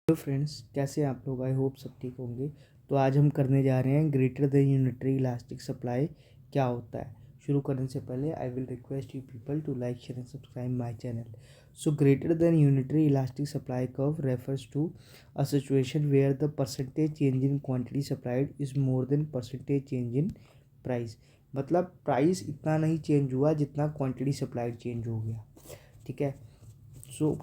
Hello friends, कैसे हैं आप लोग। आई होप सब ठीक होंगे। तो आज हम करने जा रहे हैं greater than unitary elastic supply क्या होता है। शुरू करने से पहले I will request you people to like share and subscribe my channel. So greater than unitary elastic supply curve refers to a situation where the percentage change in quantity supplied is more than percentage change in price. मतलब price इतना नहीं change हुआ जितना quantity supplied change हो गया। ठीक है।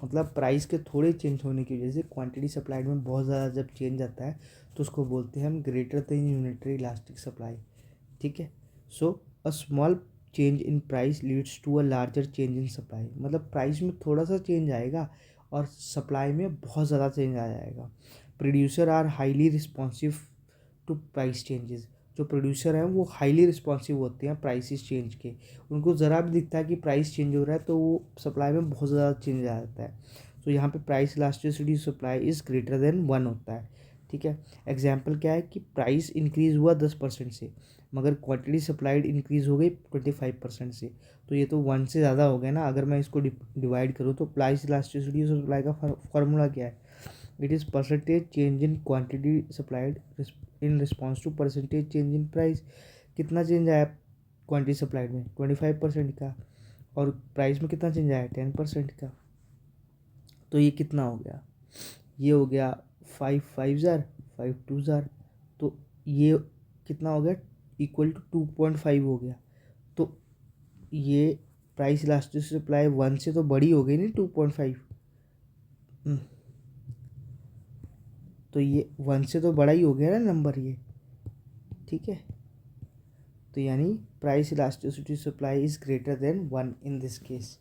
मतलब प्राइस के थोड़े चेंज होने की वजह से क्वांटिटी सप्लाइड में बहुत ज़्यादा जब चेंज आता है तो उसको बोलते हैं हम greater than unitary elastic supply. ठीक है। So a small change in price leads to a larger change in supply. मतलब प्राइस में थोड़ा सा चेंज आएगा और सप्लाई में बहुत ज़्यादा चेंज आ जाएगा। Producer are highly responsive to price changes. जो प्रोड्यूसर हैं वो हाईली रिस्पॉन्सिव होते हैं प्राइसेस चेंज के। उनको ज़रा भी दिखता है कि प्राइस चेंज हो रहा है तो वो सप्लाई में बहुत ज़्यादा चेंज आ जाता है। तो यहाँ पे price elasticity supply is greater than 1 होता है। ठीक है। एग्जाम्पल क्या है कि प्राइस इंक्रीज़ हुआ 10% से, मगर क्वांटिटी सप्लाइड इंक्रीज़ हो गई 25% से। तो ये तो 1 से ज़्यादा हो गया ना। अगर मैं इसको डिवाइड करूँ तो प्राइस इलास्टिसिटी सप्लाई का फार्मूला क्या है? It is percentage change in quantity supplied in response to percentage change in price. कितना चेंज आया क्वांटिटी सप्लाइड में? 25% का। और प्राइस में कितना चेंज आया? 10% का। तो ये कितना हो गया? ये हो गया 5 5 ज़ार 5 2 ज़ार। तो ये कितना हो गया? इक्वल टू 2.5 हो गया। तो ये प्राइस इलास्टिक सप्लाई 1 से तो बड़ी हो गई नहीं 2.5। तो ये 1 से तो बड़ा ही हो गया ना नंबर ये। ठीक है। तो यानी price elasticity supply is greater than 1 in this case.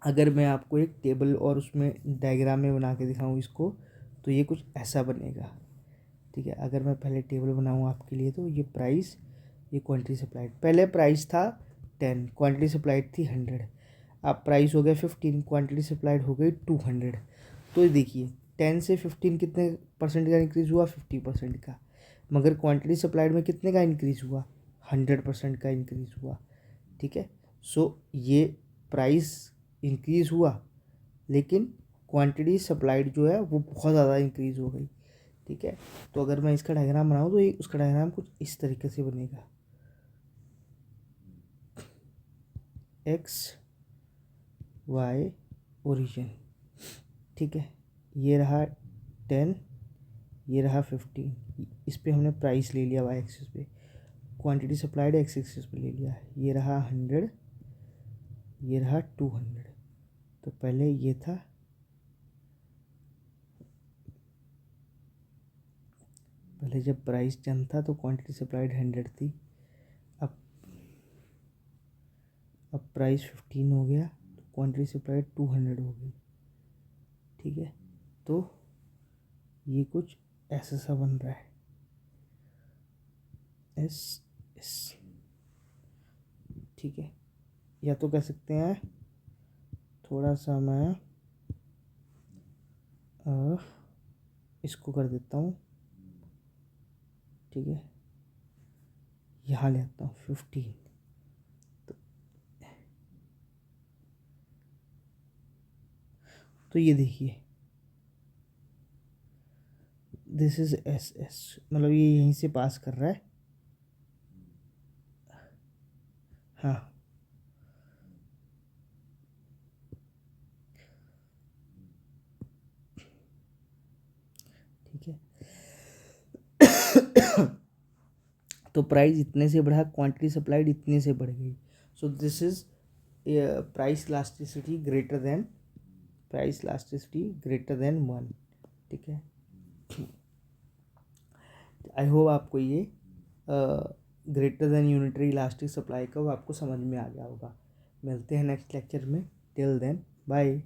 अगर मैं आपको एक टेबल और उसमें डायग्राम में बना के दिखाऊं इसको, तो ये कुछ ऐसा बनेगा। ठीक है। अगर मैं पहले टेबल बनाऊं आपके लिए, तो ये प्राइस, ये क्वांटिटी सप्लाइड। पहले प्राइस था 10, क्वांटिटी सप्लाइड थी 100। अब प्राइस हो गया 15, क्वांटिटी सप्लाइड हो गई 200। तो ये देखिए 10 से 15 कितने परसेंट का इंक्रीज़ हुआ? 50% का। मगर क्वांटिटी सप्लाइड में कितने का इंक्रीज़ हुआ? 100% का इंक्रीज़ हुआ। ठीक है। सो ये प्राइस इंक्रीज़ हुआ, लेकिन क्वांटिटी सप्लाइड जो है वो बहुत ज़्यादा इंक्रीज़ हो गई। ठीक है। तो अगर मैं इसका डायग्राम बनाऊँ तो ये उसका डायग्राम कुछ इस तरीके से बनेगा। X Y origin. ठीक है। ये रहा 10, ये रहा 15। इस पे हमने प्राइस ले लिया वाई एक्सिस पे, क्वांटिटी सप्लाइड एक्स एक्सिस पे ले लिया। ये रहा 100, ये रहा 200। तो पहले ये था, पहले जब प्राइस 10 था तो क्वांटिटी सप्लाइड 100 थी। अब प्राइस 15 हो गया तो क्वांटिटी सप्लाइड 200 हो गई। ठीक है। तो ये कुछ ऐसा सा बन रहा है, एस एस। ठीक है। या तो कह सकते हैं, थोड़ा सा मैं इसको कर देता हूँ। ठीक है। यहाँ ले आता हूँ 15। तो ये देखिए दिस इज एस एस, मतलब ये यहीं से पास कर रहा है। हाँ। ठीक है। तो प्राइस इतने से बढ़ा, क्वांटिटी सप्लाइड इतने से बढ़ गई। So this is price elasticity greater than, price elasticity greater than 1। ठीक है। आई होप आपको ये greater than unitary elastic supply का आपको समझ में आ गया होगा। मिलते हैं नेक्स्ट लेक्चर में। Till then bye.